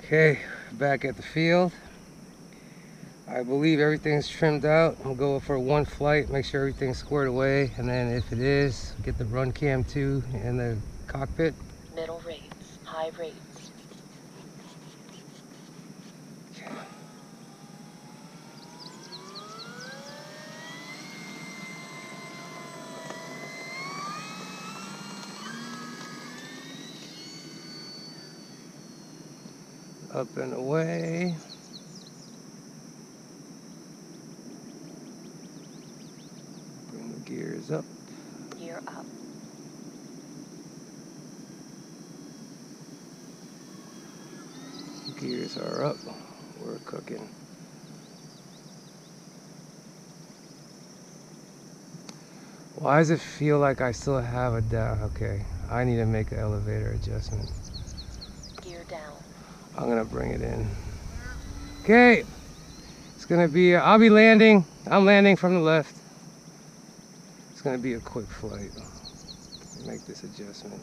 Okay, back at the field. I believe everything's trimmed out. I'll go for one flight, make sure everything's squared away, and then if it is, get the run cam 2 in the cockpit. Middle rates, high rates. Okay. Up and away. Bring the gears up. Gear up. Gears are up. We're cooking. Why does it feel like I still have a down? Okay, I need to make an elevator adjustment. Gear down. I'm gonna bring it in. Okay, it's gonna be, I'll be landing. I'm landing from the left. It's gonna be a quick flight. Make this adjustment.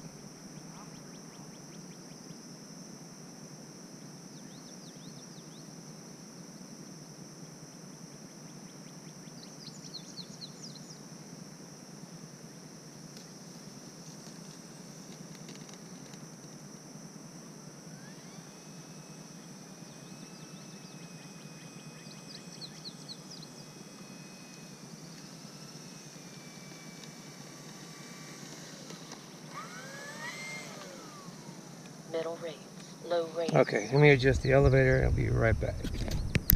Middle rates, low rates. Okay, let me adjust the elevator. I'll be right back.